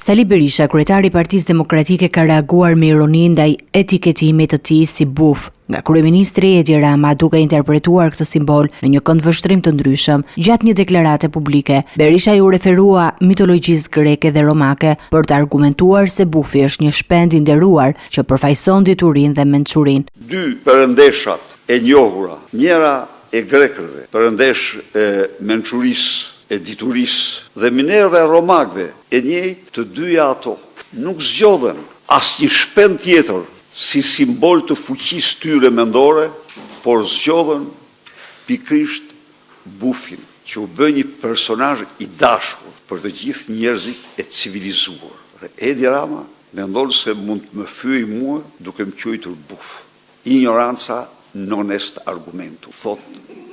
Sali Berisha, kryetari i Partisë Demokratike, ka reaguar me ironi ndaj etiketimit të tij si buf nga kryeministri Edi Rama, duke interpretuar këtë simbol në një këndvështrim të ndryshëm. Gjatë një deklarate publike, Berisha ju referua mitologjisë greke dhe romake për të argumentuar se bufi është një shpend i nderuar që përfaqëson diturinë dhe mençurinë. Dy perëndeshat e njohura, njëra e grekëve, perëndesh e mençurisë, e diturisë dhe minerëve e romakëve, e njëjtë të dyja ato nuk zgjodhen asnjë shpend tjetër si simbol të fuqisë tyre mendore, por zgjodhen pikërisht bufin, që u bë një personazh i dashur për të gjithë njerëzit e civilizuar. Dhe Edi Rama mendon se mund të më fyej mua duke më quajtur buf. Ignoranza non est argumentum, thot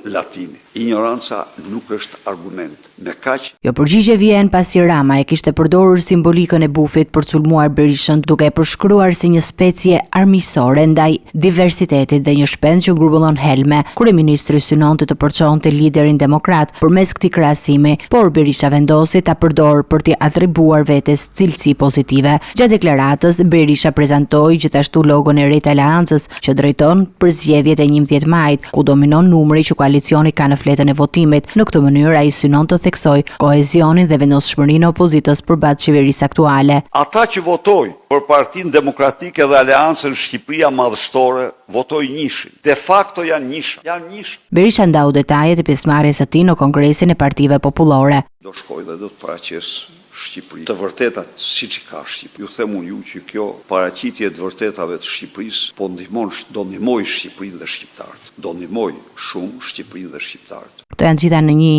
latini. Ignoranca nuk është argument. Me kaq. Jo përgjigje vjen pasi Rama e kishte përdorur simbolikën e bufit për sulmuar Berishën, duke e përshkruar si një specie armiqësore ndaj diversitetit dhe një shpend që grumbullon helme. Kryeministri synonte të përçonte liderin demokrat përmes këtij krahasimi, por Berisha vendosi ta përdorë për t'i atribuar vetes cilësi pozitive. Gjatë deklaratës, Berisha prezantoi gjithashtu logon e re të Aleancës që drejton për zgjedhjet e 11 majit, ku dominon numri që koalicioni ka në fletën e votimit. Në këtë mënyrë ai synon të theksoj kohezionin dhe vendosshmërinë e opozitës përbatë qeverisë aktuale. Ata që votojnë për Partinë Demokratike dhe Aleancën Shqipëria Madhështore votojnë njëshin. De facto janë njëshin. Berisha ndau detajet e pjesëmarrjes së tij në Kongresin e Partive Popullore. Do shkoj dhe do të paraqes Shqipëri të vërtetat siç i ka Shqipëri. Ju them unë që kjo paraqitje e të vërtetave të Shqipërisë do ndihmoj Shqipërinë dhe shqiptarët. Do ndihmoj shumë Shqipërinë dhe shqiptarët. Këto janë gjitha në një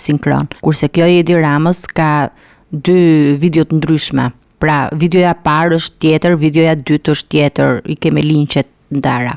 sinkron. Kurse kjo e Edi Ramës ka dy video të ndryshme. Pra, videoja parë është tjetër, videoja dytë është tjetër, i kemi linqet ndara.